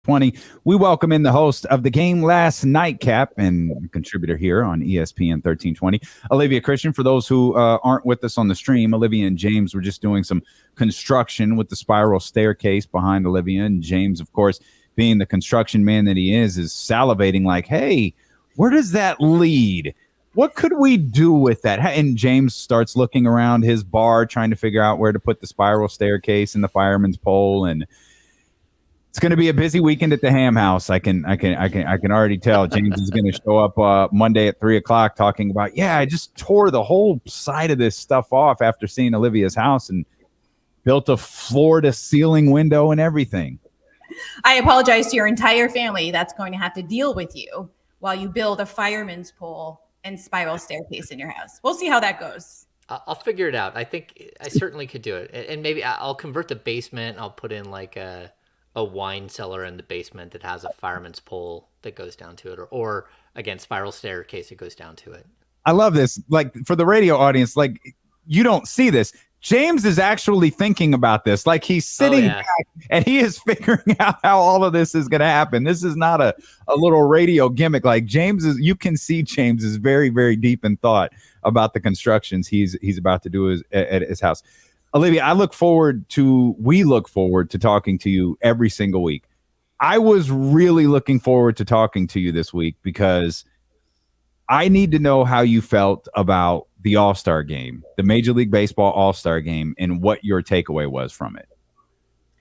20. We welcome in the host of the Game Last Nightcap and contributor here on ESPN 1320, Olivia Christian. For those who aren't with us on the stream, Olivia and James were just doing some construction with the spiral staircase behind Olivia. And James, of course, being the construction man that he is salivating like, hey, where does that lead? What could we do with that? And James starts looking around his bar, trying to figure out where to put the spiral staircase and the fireman's pole. And it's going to be a busy weekend at the Ham House. I can already tell. James is going to show up Monday at 3:00 talking about, I just tore the whole side of this stuff off after seeing Olivia's house and built a floor to ceiling window and everything. I apologize to your entire family that's going to have to deal with you while you build a fireman's pole and spiral staircase in your house. We'll see how that goes. I'll figure it out. I think I certainly could do it. And maybe I'll convert the basement. I'll put in like a wine cellar in the basement that has a fireman's pole that goes down to it, or again, spiral staircase that goes down to it. I love this. Like, for the radio audience, like, you don't see this. James is actually thinking about this. Like, he's sitting back and he is figuring out how all of this is going to happen. This is not a little radio gimmick. Like, you can see James is very, very deep in thought about the constructions he's about to do at his house. Olivia, we look forward to talking to you every single week. I was really looking forward to talking to you this week because I need to know how you felt about the All-Star Game, the Major League Baseball All-Star Game, and what your takeaway was from it.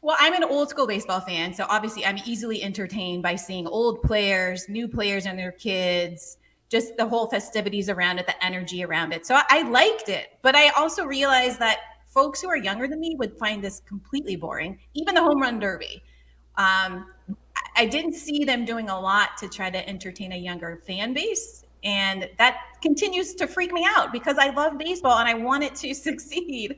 Well, I'm an old school baseball fan, so obviously I'm easily entertained by seeing old players, new players and their kids, just the whole festivities around it, the energy around it. So I liked it, but I also realized that folks who are younger than me would find this completely boring, even the home run derby. I didn't see them doing a lot to try to entertain a younger fan base. And that continues to freak me out because I love baseball and I want it to succeed.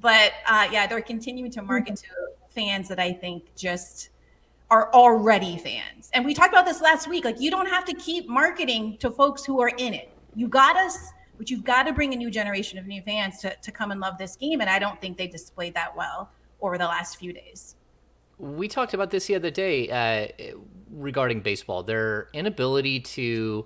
But they're continuing to market to fans that I think just are already fans. And we talked about this last week. Like, you don't have to keep marketing to folks who are in it. You got us. But you've got to bring a new generation of new fans to come and love this game. And I don't think they displayed that well over the last few days. We talked about this the other day regarding baseball. Their inability to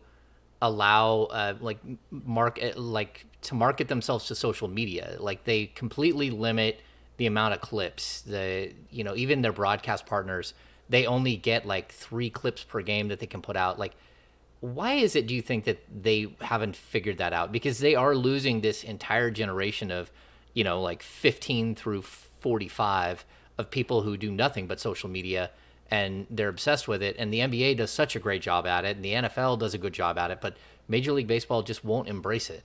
allow to market themselves to social media. Like, they completely limit the amount of clips. Even their broadcast partners, they only get like 3 clips per game that they can put out. Like, why is it, do you think, that they haven't figured that out? Because they are losing this entire generation of, 15 through 45 of people who do nothing but social media, and they're obsessed with it. And the NBA does such a great job at it, and the NFL does a good job at it, but Major League Baseball just won't embrace it.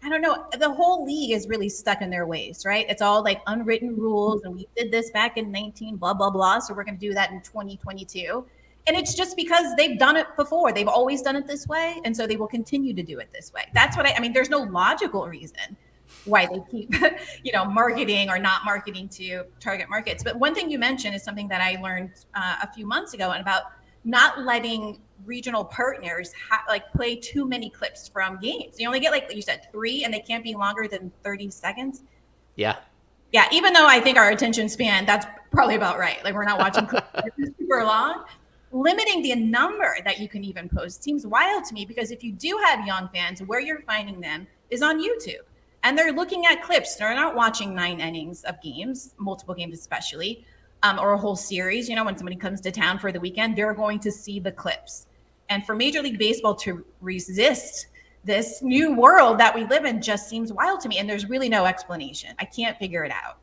I don't know. The whole league is really stuck in their ways, right? It's all like unwritten rules, and we did this back in 19 blah, blah, blah, so we're going to do that in 2022. And it's just because they've done it before. They've always done it this way. And so they will continue to do it this way. That's what I mean. There's no logical reason why they keep, marketing or not marketing to target markets. But one thing you mentioned is something that I learned a few months ago, and about not letting regional partners play too many clips from games. You only get, like you said, 3, and they can't be longer than 30 seconds. Yeah. Yeah. Even though I think our attention span, that's probably about right. Like, we're not watching clips super long. Limiting the number that you can even post seems wild to me, because if you do have young fans, where you're finding them is on YouTube, and they're looking at clips. They're not watching 9 innings of games, multiple games especially, or a whole series. When somebody comes to town for the weekend, they're going to see the clips. And for Major League Baseball to resist this new world that we live in just seems wild to me. And there's really no explanation. I can't figure it out.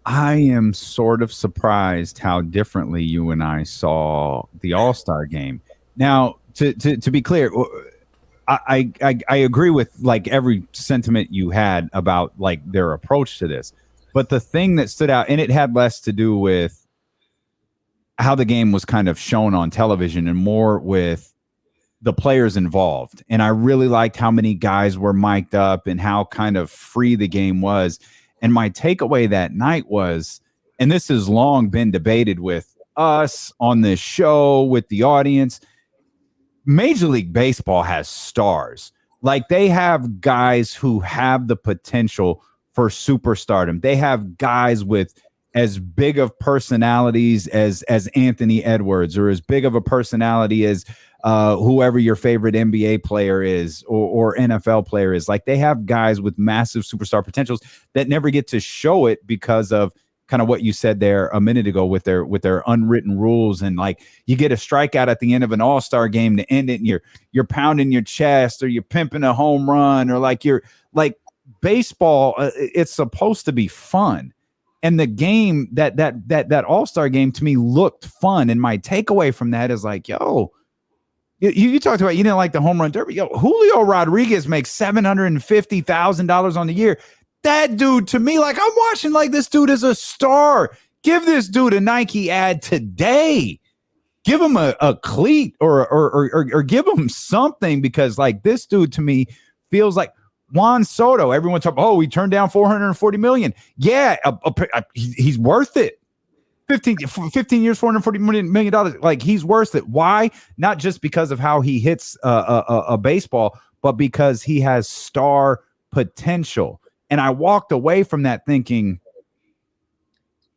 I am sort of surprised how differently you and I saw the All-Star Game. Now, to be clear, I agree with like every sentiment you had about like their approach to this. But the thing that stood out, and it had less to do with how the game was kind of shown on television and more with the players involved. And I really liked how many guys were mic'd up and how kind of free the game was. And my takeaway that night was, and this has long been debated with us on this show, with the audience, Major League Baseball has stars. Like, they have guys who have the potential for superstardom. They have guys with as big of personalities as Anthony Edwards, or as big of a personality as whoever your favorite NBA player is, or NFL player is. Like, they have guys with massive superstar potentials that never get to show it because of kind of what you said there a minute ago with their unwritten rules. And like, you get a strikeout at the end of an all-star game to end it, and you're pounding your chest, or you're pimping a home run, or like, you're like, baseball, it's supposed to be fun. And the game, that all-star game, to me, looked fun. And my takeaway from that is like, yo, you talked about, you didn't like the home run derby. Yo, Julio Rodriguez makes $750,000 on the year. That dude, to me, like, I'm watching like this dude is a star. Give this dude a Nike ad today. Give him a cleat, or give him something, because like, this dude to me feels like Juan Soto. Everyone talk, oh, he turned down $440 million. Yeah, he's worth it. 15 years, $440 million. Like, he's worth it. Why? Not just because of how he hits a baseball, but because he has star potential. And I walked away from that thinking,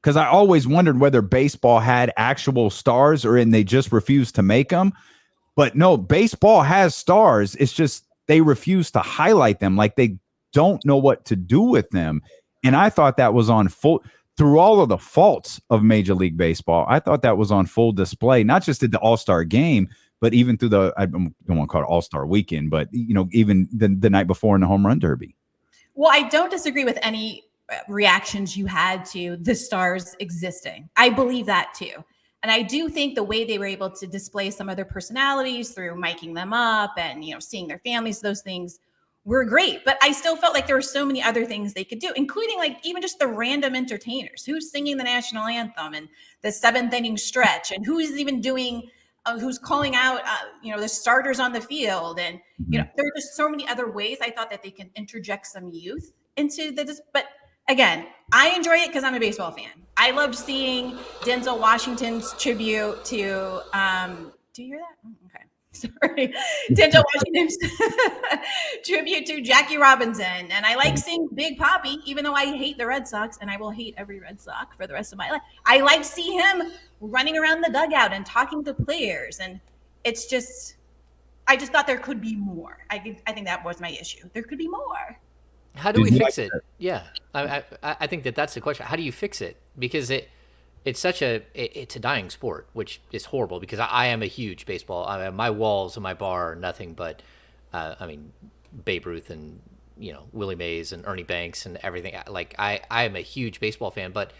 because I always wondered whether baseball had actual stars, and they just refused to make them. But no, baseball has stars. It's just they refuse to highlight them. Like, they don't know what to do with them. And I thought that was on full, through all of the faults of Major League Baseball, I thought that was on full display, not just at the All-Star game, but even through I don't want to call it All-Star weekend, but, even the night before in the home run derby. Well, I don't disagree with any reactions you had to the stars existing. I believe that too. And I do think the way they were able to display some of their personalities through miking them up and, seeing their families, those things were great. But I still felt like there were so many other things they could do, including like even just the random entertainers, who's singing the national anthem and the 7th inning stretch, and who's even doing, who's calling out, the starters on the field. And, there are just so many other ways I thought that they can interject some youth into this. But again, I enjoy it because I'm a baseball fan. I loved seeing Denzel Washington's tribute to, do you hear that? Oh, okay. Sorry. Denzel Washington's tribute to Jackie Robinson. And I like seeing Big Papi, even though I hate the Red Sox, and I will hate every Red Sox for the rest of my life. I like to see him running around the dugout and talking to players. And it's just, I just thought there could be more. I think that was my issue. There could be more. How do we fix it? Yeah, I think that's the question. How do you fix it? Because it's a dying sport, which is horrible. Because I am a huge baseball. My walls and my bar are nothing but, Babe Ruth and Willie Mays and Ernie Banks and everything. Like, I am a huge baseball fan, but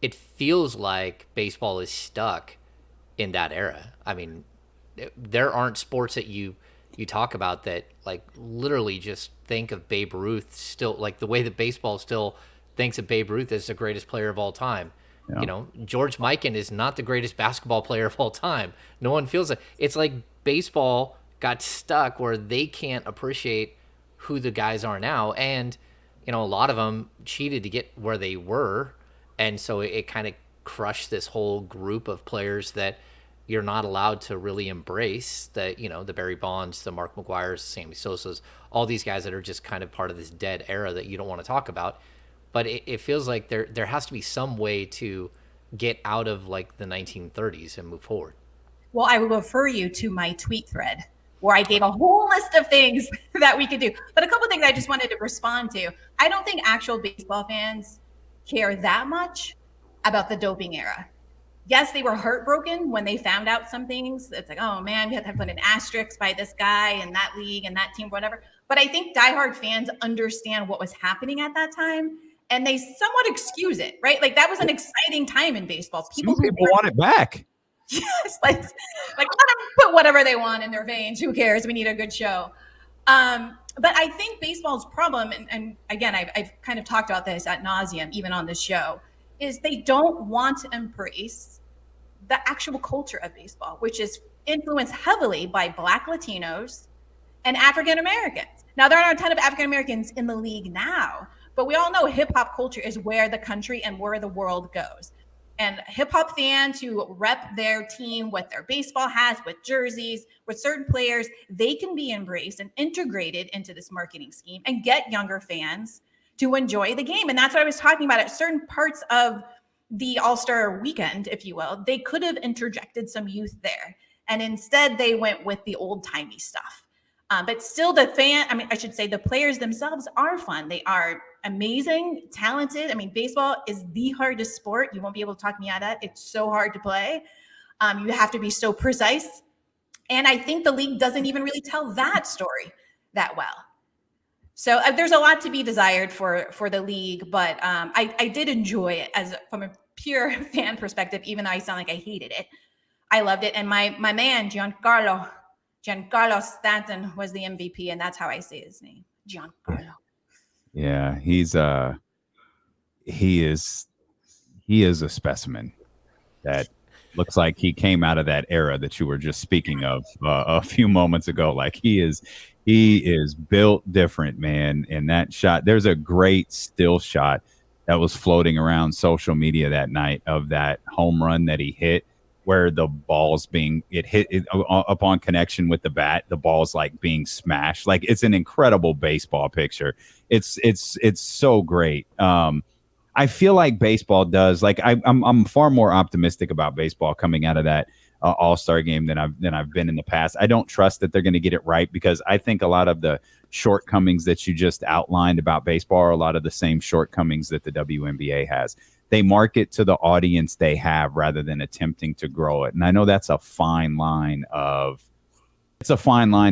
it feels like baseball is stuck in that era. I mean, there aren't sports that you talk about that, like, literally just think of Babe Ruth still, like the way that baseball still thinks of Babe Ruth as the greatest player of all time. Yeah. George Mikan is not the greatest basketball player of all time. No one feels it. It's like baseball got stuck where they can't appreciate who the guys are now. And, a lot of them cheated to get where they were. And so it kind of crushed this whole group of players that you're not allowed to really embrace, the Barry Bonds, the Mark McGuire's, Sammy Sosa's, all these guys that are just kind of part of this dead era that you don't want to talk about. But it feels like there has to be some way to get out of like the 1930s and move forward. Well, I will refer you to my tweet thread where I gave a whole list of things that we could do. But a couple of things I just wanted to respond to. I don't think actual baseball fans care that much about the doping era. Yes, they were heartbroken when they found out some things. It's like, oh man, we had to put an asterisk by this guy and that league and that team, whatever. But I think diehard fans understand what was happening at that time, and they somewhat excuse it, right? Like, that was an exciting time in baseball. People want it back. Yes, like let them put whatever they want in their veins. Who cares? We need a good show. But I think baseball's problem, and again, I've kind of talked about this ad nauseum, even on this show, is they don't want to embrace the actual culture of baseball, which is influenced heavily by Black Latinos and African Americans. Now, there aren't a ton of African Americans in the league now, but we all know hip hop culture is where the country and where the world goes. And hip hop fans who rep their team with their baseball hats, with jerseys, with certain players, they can be embraced and integrated into this marketing scheme and get younger fans to enjoy the game. And that's what I was talking about at certain parts of the All-Star weekend, if you will, they could have interjected some youth there. And instead they went with the old timey stuff. But still I should say the players themselves are fun. They are amazing, talented. I mean, baseball is the hardest sport. You won't be able to talk me out of that. It's so hard to play. You have to be so precise. And I think the league doesn't even really tell that story that well. So there's a lot to be desired for the league, but I did enjoy it from a pure fan perspective, even though I sound like I hated it. I loved it. And my man, Giancarlo Stanton was the MVP, and that's how I say his name, Giancarlo. Yeah, he is a specimen that looks like he came out of that era that you were just speaking of a few moments ago. Like he is built different, man. And that shot, there's a great still shot that was floating around social media that night of that home run that he hit, where the ball's upon connection with the bat, the ball's like being smashed. Like it's an incredible baseball picture. It's so great. I feel like baseball does, like I'm far more optimistic about baseball coming out of that All-Star game than I've been in the past. I don't trust that they're going to get it right, because I think a lot of the shortcomings that you just outlined about baseball are a lot of the same shortcomings that the WNBA has. They market to the audience they have rather than attempting to grow it. And I know that's a fine line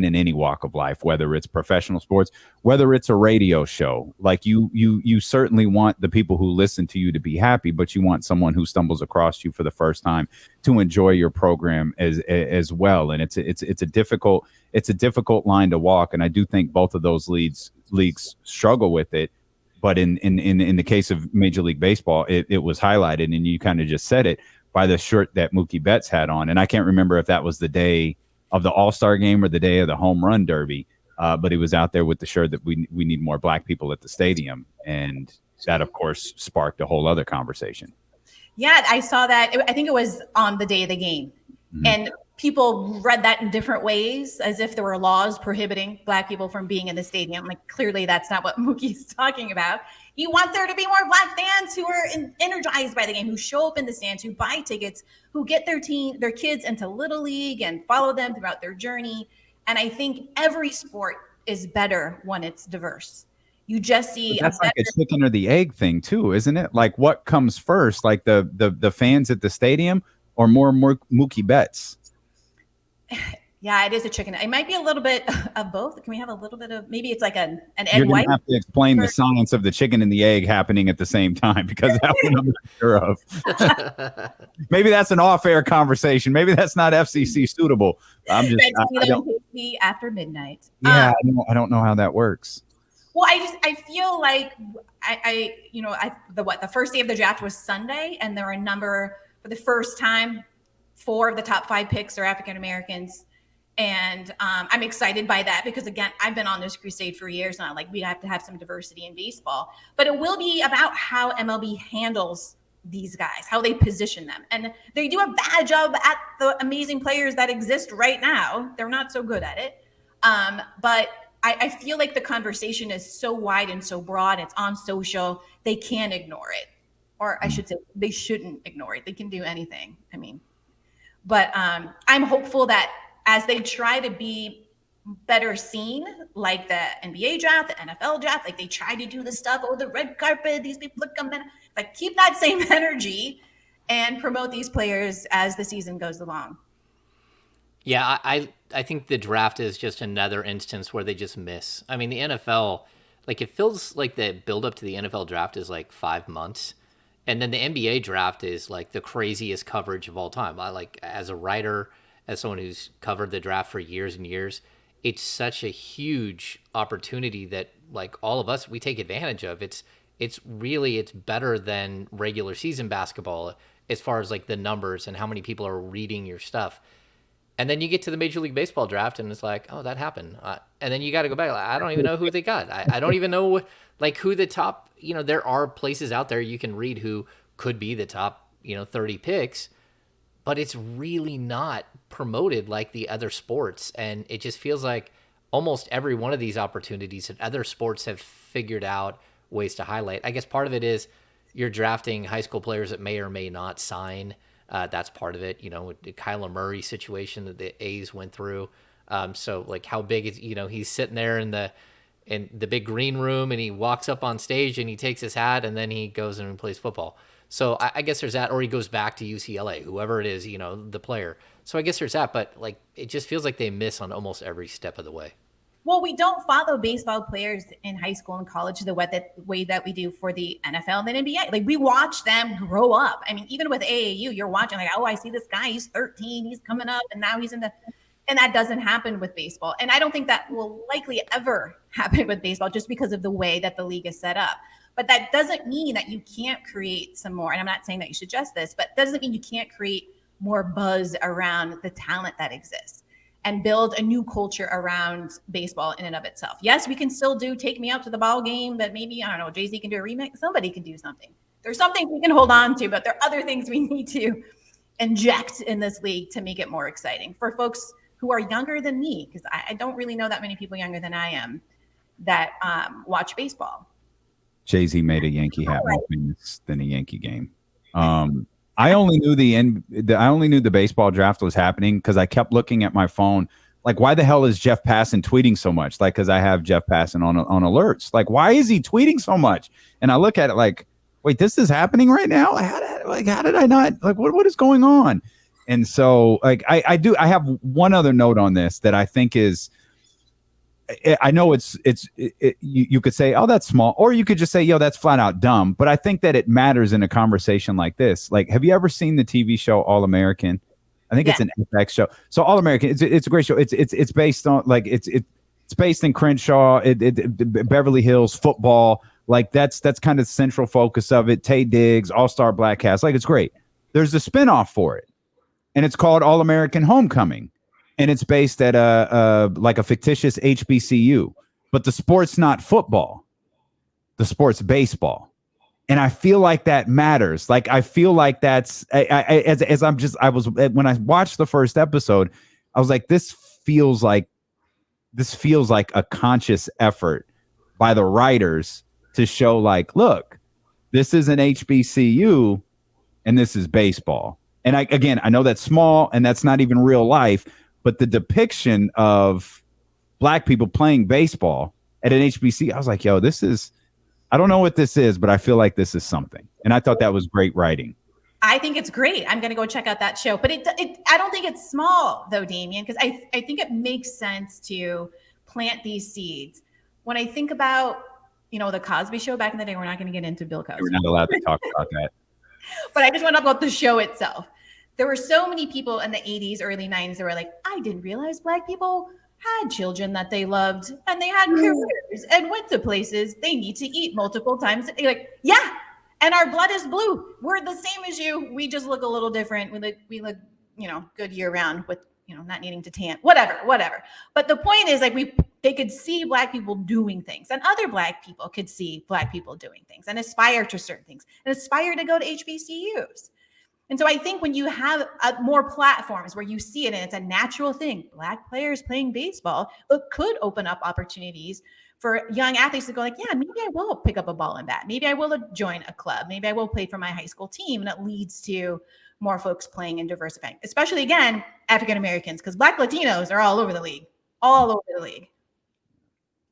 in any walk of life, whether it's professional sports, whether it's a radio show. Like you certainly want the people who listen to you to be happy, but you want someone who stumbles across you for the first time to enjoy your program as well. And it's a difficult line to walk. And I do think both of those leagues struggle with it. But in the case of Major League Baseball, it was highlighted, and you kind of just said it, by the shirt that Mookie Betts had on. And I can't remember if that was the day of the All-Star game or the day of the home run derby, but he was out there with the shirt that we need more black people at the stadium. And that, of course, sparked a whole other conversation. Yeah, I saw that. I think it was on the day of the game. Mm-hmm. And people read that in different ways, as if there were laws prohibiting black people from being in the stadium. Like, clearly that's not what Mookie's talking about. He wants there to be more black fans who are energized by the game, who show up in the stands, who buy tickets, who get their kids into Little League and follow them throughout their journey. And I think every sport is better when it's diverse. You just see that's like a chicken or the egg thing too, isn't it? Like, what comes first, like the fans at the stadium or more Mookie Betts? Yeah, it is a chicken. It might be a little bit of both. Can we have a little bit of, maybe it's like an egg You're white? You're going to have to explain the science of the chicken and the egg happening at the same time, because that one I'm not sure of. Maybe that's an off-air conversation. Maybe that's not FCC suitable. I'm just I don't after midnight. Yeah, I don't know how that works. Well, I feel like the first day of the draft was Sunday, and there were for the first time, 4 of the top 5 picks are African Americans. And I'm excited by that, because, again, I've been on this crusade for years now. Like, we have to have some diversity in baseball. But it will be about how MLB handles these guys, how they position them. And they do a bad job at the amazing players that exist right now. They're not so good at it. But I feel like the conversation is so wide and so broad. It's on social. They can't ignore it. Or I should say, they shouldn't ignore it. They can do anything. I mean, but I'm hopeful that as they try to be better seen, like the NBA draft, the NFL draft, like they try to do the stuff, the red carpet, these people are coming, like keep that same energy and promote these players as the season goes along. Yeah, I think the draft is just another instance where they just miss. I mean, the NFL, like, it feels like the build-up to the NFL draft is like 5 months. And then the NBA draft is like the craziest coverage of all time. Like, as a writer, as someone who's covered the draft for years and years, it's such a huge opportunity that, like, all of us, we take advantage of. It's better than regular season basketball as far as like the numbers and how many people are reading your stuff. And then you get to the Major League Baseball draft and it's like, oh, that happened. And then you got to go back. Like, I don't even know who they got. I don't even know like who the top, there are places out there you can read who could be the top, 30 picks, but it's really not promoted like the other sports. And it just feels like almost every one of these opportunities that other sports have figured out ways to highlight. I guess part of it is you're drafting high school players that may or may not sign. That's part of it. The Kyler Murray situation that the A's went through. So like how big is, he's sitting there in the big green room and he walks up on stage and he takes his hat and then he goes and plays football. So I guess there's that, or he goes back to UCLA, whoever it is, the player. So I guess there's that, but like, it just feels like they miss on almost every step of the way. Well, we don't follow baseball players in high school and college the way that we do for the NFL and the NBA. Like we watch them grow up. I mean, even with AAU, you're watching like, oh, I see this guy, he's 13, he's coming up and now he's and that doesn't happen with baseball. And I don't think that will likely ever happen with baseball just because of the way that the league is set up. But that doesn't mean that you can't create some more. And I'm not saying that you should suggest this, but that doesn't mean you can't create more buzz around the talent that exists and build a new culture around baseball in and of itself. Yes, we can still do Take Me Out to the Ball Game, but maybe, I don't know, Jay-Z can do a remix. Somebody can do something. There's something we can hold on to, but there are other things we need to inject in this league to make it more exciting for folks who are younger than me, because I don't really know that many people younger than I am that watch baseball. Jay-Z made a Yankee hat more famous than a Yankee game. I only knew the baseball draft was happening because I kept looking at my phone. Like, why the hell is Jeff Passan tweeting so much? Like, because I have Jeff Passan on alerts. Like, why is he tweeting so much? And I look at it like, wait, this is happening right now? How did I not? Like, what is going on? And so, like, I have one other note on this that I think is, I know you could say, oh, that's small, or you could just say, yo, that's flat out dumb. But I think that it matters in a conversation like this. Like, have you ever seen the TV show All American? I think it's an FX show. So All American, it's a great show. It's based on like it's based in Crenshaw, Beverly Hills football. Like that's kind of the central focus of it. Tay Diggs, All-Star Black Cast, like it's great. There's a spinoff for it, and it's called All American Homecoming. And it's based at a fictitious HBCU, but the sport's not football. The sport's baseball. And I feel like that matters. Like, I feel like that's when I watched the first episode, I was like, this feels like a conscious effort by the writers to show like, look, this is an HBCU and this is baseball. And I know that's small and that's not even real life. But the depiction of black people playing baseball at an HBC, I was like, yo, I don't know what this is, but I feel like this is something. And I thought that was great writing. I think it's great. I'm going to go check out that show. But I don't think it's small, though, Damien, because I think it makes sense to plant these seeds. When I think about, the Cosby Show back in the day, we're not going to get into Bill Cosby. We're not allowed to talk about that. But I just want to talk about the show itself. There were so many people in the 80s, early 90s that were like, I didn't realize black people had children that they loved and they had careers and went to places they need to eat multiple times. You're like, yeah, and our blood is blue. We're the same as you. We just look a little different. We look, good year round with, not needing to tan, whatever. But the point is like they could see black people doing things and other black people could see black people doing things and aspire to certain things and aspire to go to HBCUs. And so I think when you have more platforms where you see it and it's a natural thing, black players playing baseball, it could open up opportunities for young athletes to go like, yeah, maybe I will pick up a ball and bat. Maybe I will join a club. Maybe I will play for my high school team. And it leads to more folks playing and diversifying, especially, again, African-Americans, because black Latinos are all over the league,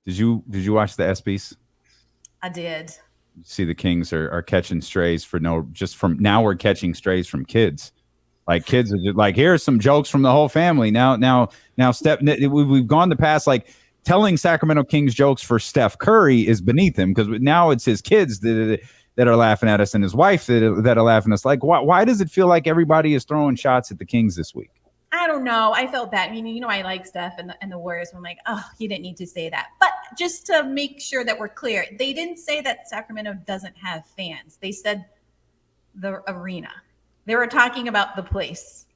Did you watch the ESPYs? I did. See, the Kings are catching strays we're catching strays from kids. Like kids are just like, here's some jokes from the whole family. Now Steph, we've gone the past, like telling Sacramento Kings jokes for Steph Curry is beneath him because now it's his kids that are laughing at us and his wife that are laughing at us. Like, why does it feel like everybody is throwing shots at the Kings this week? I don't know. I felt bad. I mean, I like Steph and the Warriors. I'm like, oh, you didn't need to say that. But just to make sure that we're clear, they didn't say that Sacramento doesn't have fans. They said the arena. They were talking about the place.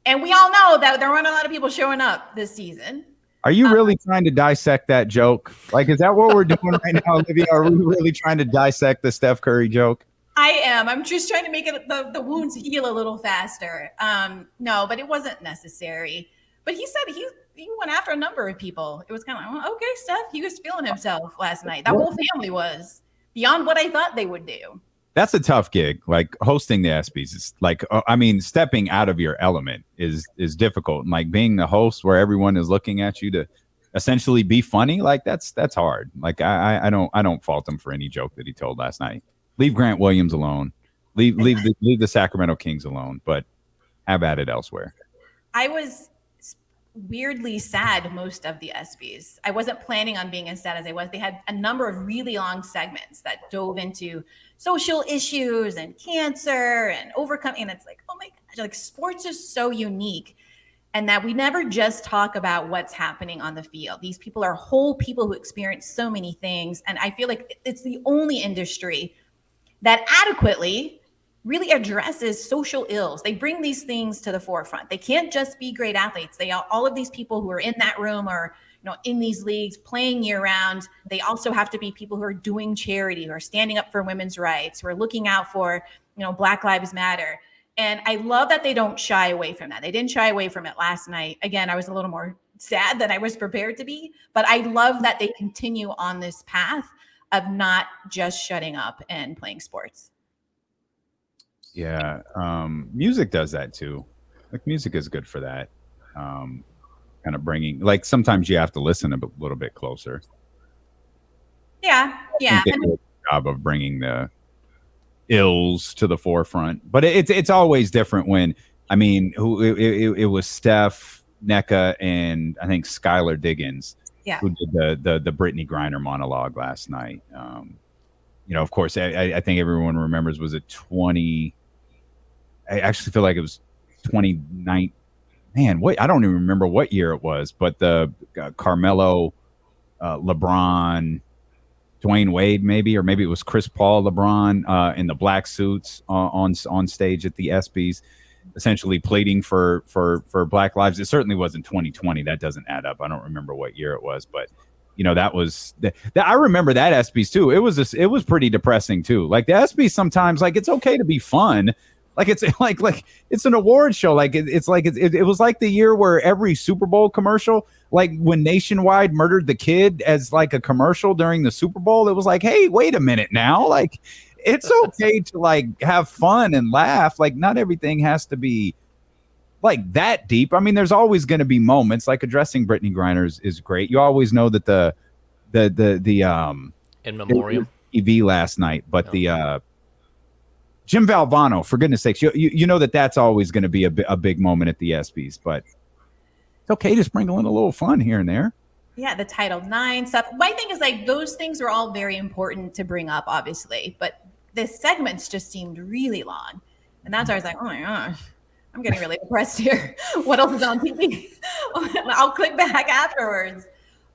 And we all know that there weren't a lot of people showing up this season. Are you really trying to dissect that joke? Like, is that what we're doing right now, Olivia? Are we really trying to dissect the Steph Curry joke? I am. I'm just trying to make it the wounds heal a little faster. No, but it wasn't necessary. But he said he went after a number of people. It was kind of like, well, okay, Steph, he was feeling himself last night. That whole family was beyond what I thought they would do. That's a tough gig. Like hosting the ESPYs is like, I mean, stepping out of your element is difficult. And like being the host where everyone is looking at you to essentially be funny, like that's hard. Like I don't fault him for any joke that he told last night. Leave Grant Williams alone. Leave the Sacramento Kings alone, but have at it elsewhere. I was weirdly sad most of the ESPYs. I wasn't planning on being as sad as I was. They had a number of really long segments that dove into social issues and cancer and overcoming. And it's like, oh my gosh, like sports is so unique. And that we never just talk about what's happening on the field. These people are whole people who experience so many things. And I feel like it's the only industry that adequately really addresses social ills. They bring these things to the forefront. They can't just be great athletes. They all of these people who are in that room or in these leagues playing year round. They also have to be people who are doing charity, who are standing up for women's rights, who are looking out for Black Lives Matter. And I love that they don't shy away from that. They didn't shy away from it last night. Again, I was a little more sad than I was prepared to be, but I love that they continue on this path of not just shutting up and playing sports. Yeah. Music does that too. Like music is good for that. Kind of bringing, like sometimes you have to listen a little bit closer. Yeah. Yeah. They do a job of bringing the ills to the forefront, but it's always different when, I mean, it was Steph, NECA, and I think Skylar Diggins who did the Brittany Griner monologue last night. Of course, I think everyone remembers, was it 20? I actually feel like it was 29. Man, I don't even remember what year it was, but the Carmelo, LeBron, Dwayne Wade, maybe, or maybe it was Chris Paul, LeBron, in the black suits on stage at the ESPYs, essentially pleading for Black lives. It certainly wasn't 2020. That doesn't add up. I don't remember what year it was, but that was I remember that ESPYs too. It was pretty depressing too. Like the ESPYs sometimes, like it's okay to be fun. Like it's like it's an award show. Like it was like the year where every Super Bowl commercial, like when Nationwide murdered the kid as like a commercial during the Super Bowl, it was like, hey, wait a minute now. Like it's okay to like have fun and laugh. Like not everything has to be like that deep. I mean, there's always going to be moments, like addressing Brittany Griner is great. You always know that the in memoriam TV last night, but the Jim Valvano, for goodness sakes, you know that's always going to be a big moment at the ESPYs, but it's okay to sprinkle in a little fun here and there. Yeah, the Title IX stuff. My thing is like those things are all very important to bring up, obviously, but the segments just seemed really long, and that's why I was like, oh my gosh, I'm getting really depressed here. What else is on TV? I'll click back afterwards.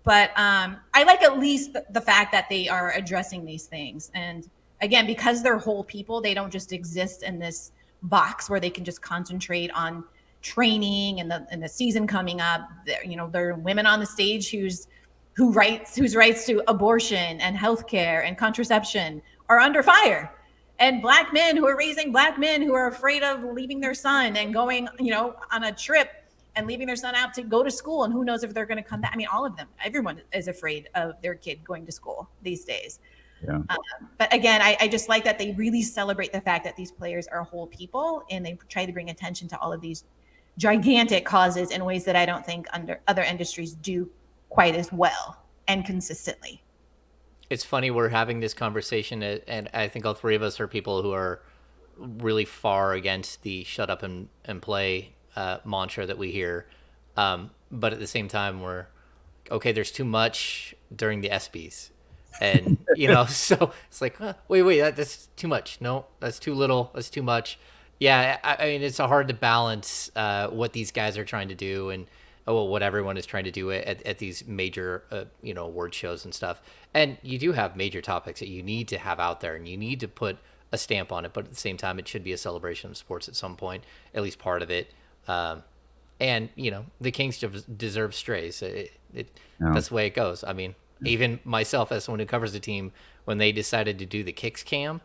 But I like at least the fact that they are addressing these things. And again, because they're whole people, they don't just exist in this box where they can just concentrate on training and the season coming up. There are women on the stage whose rights to abortion and healthcare and contraception are under fire. And Black men who are raising Black men who are afraid of leaving their son and going, on a trip and leaving their son out to go to school. And who knows if they're going to come back. I mean, all of them, everyone is afraid of their kid going to school these days. Yeah. But again, I just like that they really celebrate the fact that these players are whole people and they try to bring attention to all of these gigantic causes in ways that I don't think other industries do quite as well and consistently. It's funny we're having this conversation, and I think all three of us are people who are really far against the shut up and play mantra that we hear. But at the same time, we're, okay, there's too much during the ESPYs. And, so it's like, wait, that's too much. No, that's too little. That's too much. Yeah, I mean, it's hard to balance what these guys are trying to do and what everyone is trying to do at these major, award shows and stuff. And you do have major topics that you need to have out there and you need to put a stamp on it. But at the same time, it should be a celebration of sports at some point, at least part of it. And, the Kings deserve strays. That's the way it goes. I mean, even myself as someone who covers the team, when they decided to do the kicks cam,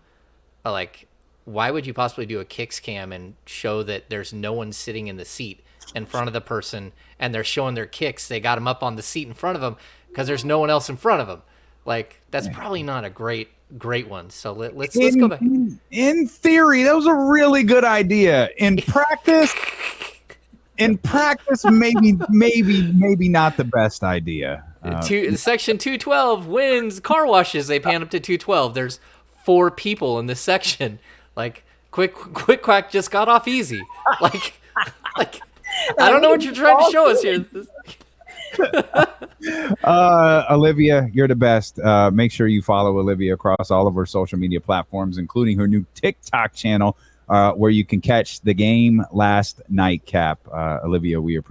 like, why would you possibly do a kicks cam and show that there's no one sitting in the seat in front of the person and they're showing their kicks? They got them up on the seat in front of them because there's no one else in front of them. Like, that's probably not a great great ones. So let's go back. In theory, that was a really good idea. In practice, maybe not the best idaya. Section 212 wins car washes. They pan up to 212. There's 4 people in this section. Like quick quack just got off easy. Like I don't know what you're trying to show us here. Olivia, you're the best. Make sure you follow Olivia across all of her social media platforms, including her new TikTok channel, where you can catch the Game Last Nightcap. Olivia, we appreciate